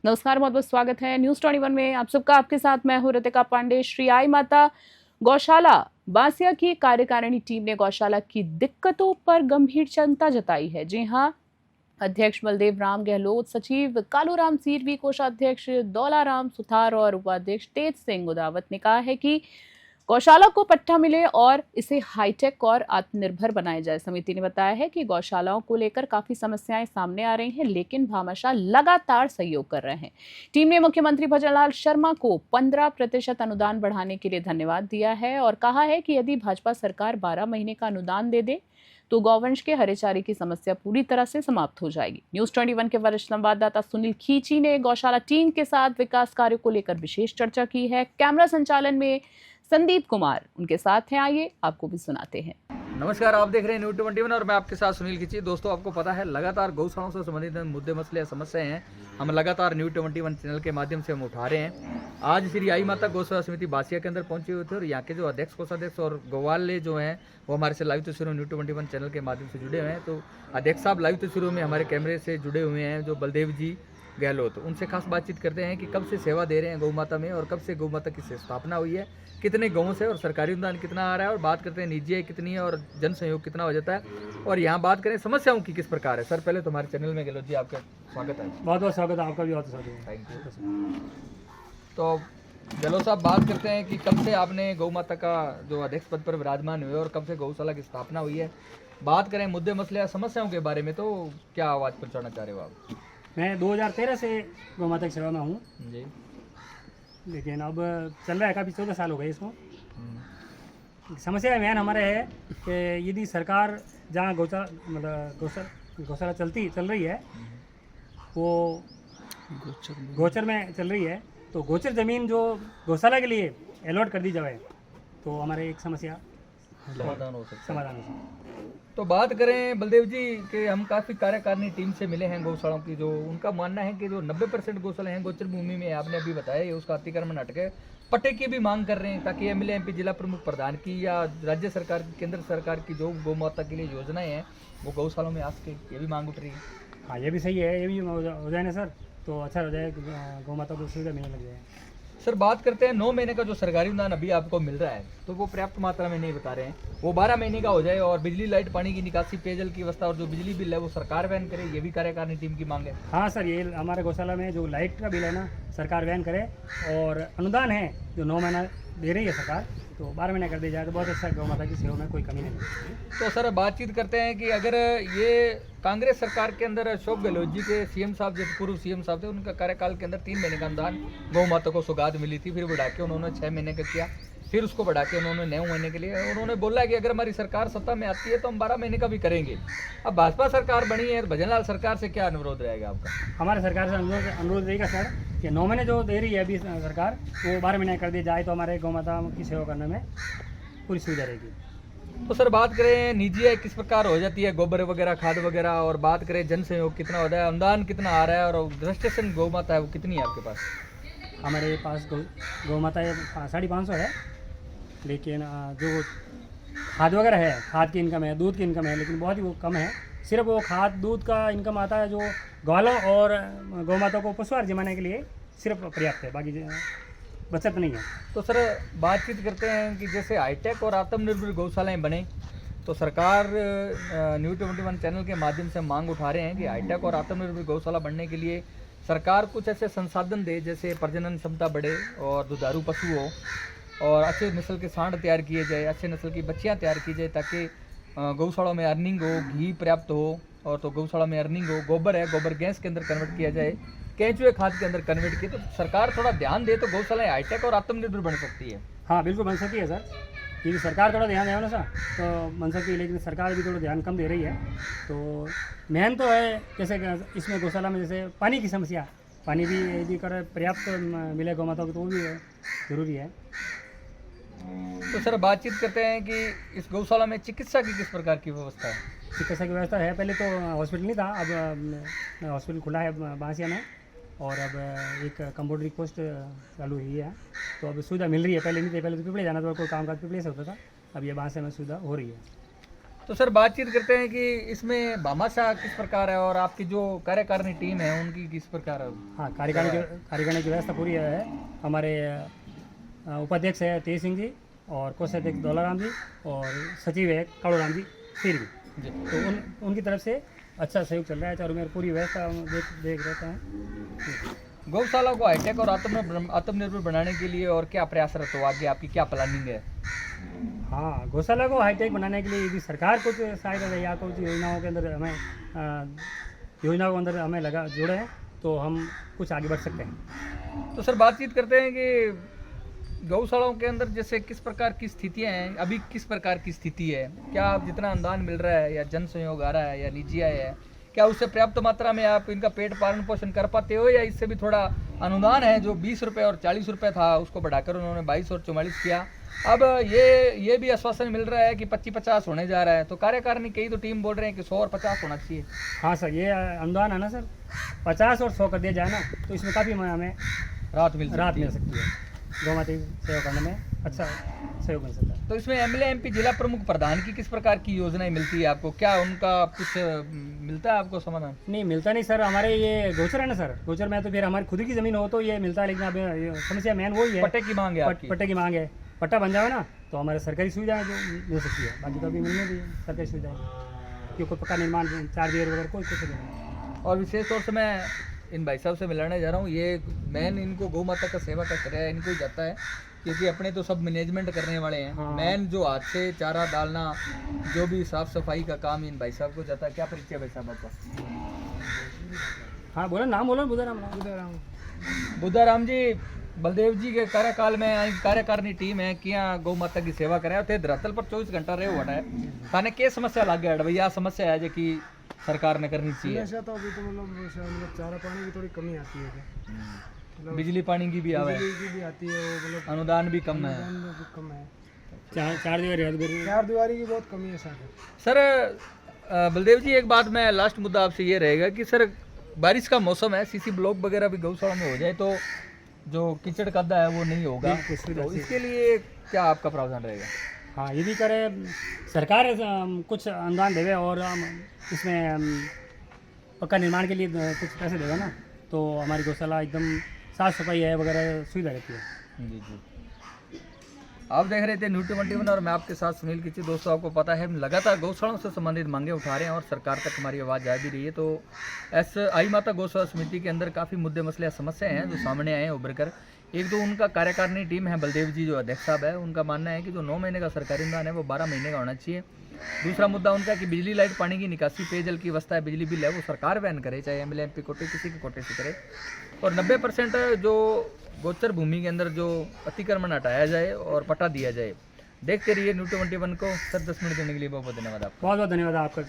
नमस्कार, बहुत बहुत स्वागत है न्यूज 21 में। आप सबका आपके साथ मैं हूं रितिका पांडे। श्री आई माता गौशाला बासिया की कार्यकारिणी टीम ने गौशाला की दिक्कतों पर गंभीर चिंता जताई है। जी हां, अध्यक्ष बलदेव राम गहलोत, सचिव कालूराम सीरवी, कोषाध्यक्ष दौलाराम सुथार और उपाध्यक्ष तेज सिंह उदावत ने कहा है कि गौशाला को पट्टा मिले और इसे हाईटेक और आत्मनिर्भर बनाया जाए। समिति ने बताया है कि गौशालाओं को लेकर काफी समस्याएं सामने आ रही हैं, लेकिन भामाशाह लगातार सहयोग कर रहे हैं। टीम ने मुख्यमंत्री भजनलाल शर्मा को 15% अनुदान बढ़ाने के लिए धन्यवाद दिया है और कहा है कि यदि भाजपा सरकार 12 महीने का अनुदान दे दे तो गौवंश के हरेचारे की समस्या पूरी तरह से समाप्त हो जाएगी। न्यूज 21 के वरिष्ठ संवाददाता सुनील खींची ने गौशाला टीम के साथ विकास कार्यों को लेकर विशेष चर्चा की है। कैमरा संचालन में संदीप कुमार उनके साथ हैं। आइए आपको भी सुनाते हैं। नमस्कार, आप देख रहे हैं न्यूज 21 और मैं आपके साथ सुनील खिची। दोस्तों, आपको पता है लगातार गौशालाओं से संबंधित मुद्दे मसले समस्याएं हैं, हम लगातार न्यूज 21 चैनल के माध्यम से हम उठा रहे हैं। आज श्री आई माता गौशाला समिति बासिया के अंदर पहुंचे हुए थे और यहाँ के जो अध्यक्ष, कोषाध्यक्ष और गौवाले जो हैं वो हमारे से लाइव तस्वीरों न्यूज 21 चैनल के माध्यम से जुड़े हुए हैं। तो अध्यक्ष साहब लाइव तस्वीरों में हमारे कैमरे से जुड़े हुए हैं, जो बलदेव जी गहलोत। उनसे खास बातचीत करते हैं कि कब से सेवा दे रहे हैं गौ माता में और कब से गौ माता की स्थापना हुई है, कितने गाँव से और सरकारी अनुदान कितना आ रहा है, और बात करते हैं निजी कितनी है और जन सहयोग कितना हो जाता है, और यहाँ बात करें समस्याओं की किस प्रकार है। सर, पहले तो हमारे चैनल में गहलोत जी आपका स्वागत है। बहुत बहुत स्वागत है आपका भी, बहुत स्वागत है। Thank you. तो गहलोत साहब, बात करते हैं कि कब से आपने गौ माता का जो अध्यक्ष पद पर विराजमान हुए और कब से गौशाला की स्थापना हुई है। बात करें मुद्दे मसले या समस्याओं के बारे में तो क्या आवाज़ पहुँचाना चाह रहे हो आप? मैं 2013 से गौ माता की सेवा में हूँ जी, लेकिन अब चल रहा है, काफ़ी 14 साल हो गए इसको। समस्या मेन हमारे है कि यदि सरकार जहाँ गौशाला चल रही है वो गोचर में चल रही है, तो गोचर ज़मीन जो गौशाला के लिए अलॉट कर दी जाए तो हमारे एक समस्या समाधान हो सकता है। है। तो बात करें बलदेव जी कि हम काफ़ी कार्यकारिणी टीम से मिले हैं गौशालाओं की, जो उनका मानना है कि जो 90% गौशाला हैं गोचर भूमि में, आपने अभी बताया ये उसका अतिक्रमण हटके पट्टे की भी मांग कर रहे हैं, ताकि एमएलए एमपी जिला प्रमुख प्रधान की या राज्य सरकार की, केंद्र सरकार की जो गौ माता के लिए योजनाएं हैं वो गौशालाओं में आ सके, ये भी मांग उठ रही है। हाँ, ये भी सही है, ये भी हो जाए ना सर, तो अच्छा हो जाए, गौ माता को सुविधा मिलने लग जाए। सर, बात करते हैं 9 महीने का जो सरकारी अनुदान अभी आपको मिल रहा है तो वो पर्याप्त मात्रा में नहीं बता रहे हैं, वो 12 महीने का हो जाए और बिजली, लाइट, पानी की निकासी, पेयजल की व्यवस्था और जो बिजली बिल है वो सरकार वहन करे, ये भी कार्यकारिणी टीम की मांग है। हाँ सर, ये हमारे गौशाला में जो लाइट का बिल है ना सरकार वहन करे, और अनुदान है जो 9 महीना दे रही है सरकार, तो 12 महीने कर दी जाए तो बहुत अच्छा, गौ माता की सेवा में कोई कमी नहीं है। तो सर, बातचीत करते हैं कि अगर ये कांग्रेस सरकार के अंदर अशोक गहलोत जी के सीएम साहब, जो पूर्व सीएम साहब थे, उनका कार्यकाल के अंदर 3 महीने का अनुदान गौ माता को सौगात मिली थी, फिर बढ़ा के उन्होंने 6 महीने का किया, फिर उसको बढ़ा के उन्होंने 9 महीने के लिए उन्होंने बोला कि अगर हमारी सरकार सत्ता में आती है तो हम 12 महीने का भी करेंगे। अब भाजपा सरकार बनी है तो भजनलाल सरकार से क्या अनुरोध रहेगा आपका? हमारे सरकार से अनुरोध रहेगा सर कि 9 महीने जो दे रही है अभी सरकार, वो 12 महीने कर दी जाए तो हमारे गौ माता की सेवा करने में पूरी सुविधा रहेगी। तो सर, बात करें निजी किस प्रकार हो जाती है, गोबर वगैरह, खाद वगैरह, और बात करें जन सहयोग कितना होता है, अनुदान कितना आ रहा है, और रजिस्ट्रेशन गौ माता है वो कितनी है आपके पास? हमारे पास गौ माता 550 है, लेकिन जो खाद वगैरह है, खाद की इनकम है, दूध की इनकम है, लेकिन बहुत ही वो कम है। सिर्फ वो खाद दूध का इनकम आता है जो ग्वालों और गौ माता को पशुआहार जमाने के लिए सिर्फ पर्याप्त है, बाकी बचत नहीं है। तो सर, बातचीत करते हैं कि जैसे हाईटेक और आत्मनिर्भर गौशालाएं बने, तो सरकार न्यूज 21 चैनल के माध्यम से मांग उठा रहे हैं कि हाईटेक और आत्मनिर्भर गौशाला बनने के लिए सरकार कुछ ऐसे संसाधन दे, जैसे प्रजनन क्षमता बढ़े और दुधारू पशु हो, और अच्छे नस्ल के सांड तैयार किए जाए, अच्छे नस्ल की बच्चियाँ तैयार की जाए, ताकि गौशाला में अर्निंग हो, घी पर्याप्त हो, और तो गौशाला में अर्निंग हो। गोबर है, गोबर गैस के अंदर कन्वर्ट किया जाए, केंचुए खाद के अंदर कन्वर्ट किए, तो सरकार थोड़ा ध्यान दे तो गौशालाएं हाईटेक और आत्मनिर्भर बन सकती है। हाँ, बिल्कुल बन सकती है सर, यदि सरकार थोड़ा ध्यान देगा ना सर तो बन सकती है, लेकिन सरकार भी थोड़ा ध्यान कम दे रही है। तो मेन तो है जैसे इसमें गौशाला में जैसे पानी की समस्या, पानी भी यदि कर पर्याप्त मिले गौ माता को तो वो भी ज़रूरी है। तो सर, बातचीत करते हैं कि इस गौशाला में चिकित्सा की किस प्रकार की व्यवस्था है? चिकित्सा की व्यवस्था है, पहले तो हॉस्पिटल नहीं था, अब हॉस्पिटल खुला है बांसिया में, और अब एक कंपाउंडरी पोस्ट चालू हुई है, तो अब सुविधा मिल रही है। पहले नहीं थी, पहले तो पिपले जाना था, कोई काम काज पिपले से होता था, अब ये बांसिया में सुविधा हो रही है। तो सर बातचीत करते हैं कि इसमें भामाशाह किस प्रकार है और आपकी जो कार्यकारिणी टीम है उनकी किस प्रकार है। हाँ, कार्यकारिणी की व्यवस्था पूरी है। हमारे उपाध्यक्ष है तेज सिंह जी, और कोषाध्यक्ष दौलाराम जी, और सचिव है कालूराम जी फिर भी। जी। तो उनकी तरफ से अच्छा सहयोग चल रहा है, चारों मेरे पूरी व्यवस्था हम देख रहते हैं। गौशाला को हाईटेक और आत्मनिर्भर बनाने के लिए और क्या प्रयासरत हो, आगे आपकी क्या प्लानिंग है। हाँ, गौशाला को हाईटेक बनाने के लिए यदि सरकार कुछ सहायता दे या कुछ योजनाओं के अंदर हमें योजनाओं के अंदर हमें लगा जोड़े हैं तो हम कुछ आगे बढ़ सकते हैं। तो सर बातचीत करते हैं कि गौशालाओं के अंदर जैसे किस प्रकार की स्थितियां हैं, अभी किस प्रकार की स्थिति है, क्या आप जितना अनुदान मिल रहा है या जन सहयोग आ रहा है या निजी आय है, क्या उससे पर्याप्त मात्रा में आप इनका पेट पालन पोषण कर पाते हो, या इससे भी थोड़ा अनुदान है जो 20 रुपये और 40 रुपये था उसको बढ़ाकर उन्होंने 22 और 44 किया। अब ये भी आश्वासन मिल रहा है कि 25-50 होने जा रहा है, तो कार्यकारिणी कई तो टीम बोल रहे हैं कि 100 और 50 होना चाहिए। हाँ सर, ये अनुदान है ना सर, 50 और 100 कर दिया जाए ना तो इसमें काफ़ी हमें राहत मिल सकती है। गौ माता की सेवा करने में अच्छा सहयोग मिल सकता है। तो इसमें एमएलए एमपी जिला प्रमुख प्रधान की किस प्रकार की योजनाएं मिलती है आपको, क्या उनका कुछ मिलता है आपको समाधान। नहीं मिलता नहीं सर, हमारे ये गोचर है ना सर, गोचर में तो फिर हमारी खुद की ज़मीन हो तो ये मिलता है, लेकिन अब समस्या मेन वही है, पट्टे की मांग है आपकी। पट्टे की मांग है। पट्टा बन जाए ना तो हमारे सरकारी सुविधाएं जो मिल सकती है, बाकी तो अभी मिलने भी है सरकारी सुविधाएं, क्योंकि पक्का निर्माण चार्ज वगैरह कोई कुछ नहीं। और विशेष तौर से मैं इन भाई साहब से मिलाने जा रहा हूँ, ये मैन इनको गौ माता का सेवा का श्रेय इनको ही जाता है, क्योंकि अपने तो सब मैनेजमेंट करने वाले हैं। हाँ। मैन जो हाथ से चारा डालना, जो भी साफ सफाई का काम इन भाई साहब को जाता है। क्या परिचय भाई साहब आपका। हाँ बोलो, नाम बोलो। बुद्धाराम जी, बलदेव जी के कार्यकाल में कार्यकारिणी टीम है कि गौ माता की सेवा करें और धरातल पर 24 घंटा रहे हुआ है, थाने के समस्या लग गया भैया, समस्या है जो कि सरकार ने करनी चाहिए। तो अभी तो मतलब चारा पानी की थोड़ी कमी आती है, बिजली पानी की भी आवे, बिजली की भी आती है, वो मतलब अनुदान भी कम है। अनुदान भी कम है, चार दीवारी की बहुत कमी है सर बलदेव जी, एक बात मैं लास्ट मुद्दा आपसे ये रहेगा कि सर बारिश का मौसम है, सीसी ब्लॉक वगैरह भी गौशाला में हो जाए तो जो कीचड़ कद्दा है वो नहीं होगा, तो इसके लिए क्या आपका प्रावधान रहेगा। हाँ, ये भी करे सरकार कुछ अनुदान देवे और इसमें पक्का निर्माण के लिए कुछ पैसे देगा ना तो हमारी गौशाला एकदम साफ सफाई है वगैरह सुविधा रहती है। जी जी। आप देख रहे थे न्यूज़ 21 और मैं आपके साथ सुनील किची। दोस्तों आपको पता है हम लगातार गौशालाओं से संबंधित मांगे उठा रहे हैं और सरकार तक हमारी आवाज़ जा भी रही है। तो आई माता गौशाला समिति के अंदर काफ़ी मुद्दे मसले समस्याएं हैं जो सामने आए हैं उभर कर। एक तो उनका कार्यकारिणी टीम है, बलदेव जी जो अध्यक्ष साहब है, उनका मानना है कि जो 9 महीने का सरकारी अनुदान है वो 12 महीने का होना चाहिए। दूसरा मुद्दा उनका कि बिजली लाइट पानी की निकासी पेयजल की व्यवस्था है, बिजली बिल है वो सरकार वहन करे, चाहे एमएलए एमपी कोटे किसी के कोटे से करे। और 90% जो गोचर भूमि के अंदर जो अतिक्रमण हटाया जाए और पट्टा दिया जाए। देखते रहिए न्यूज़ 21 को। सर 10 मिनट देने के लिए बहुत बहुत धन्यवाद आपका। बहुत बहुत धन्यवाद आपका।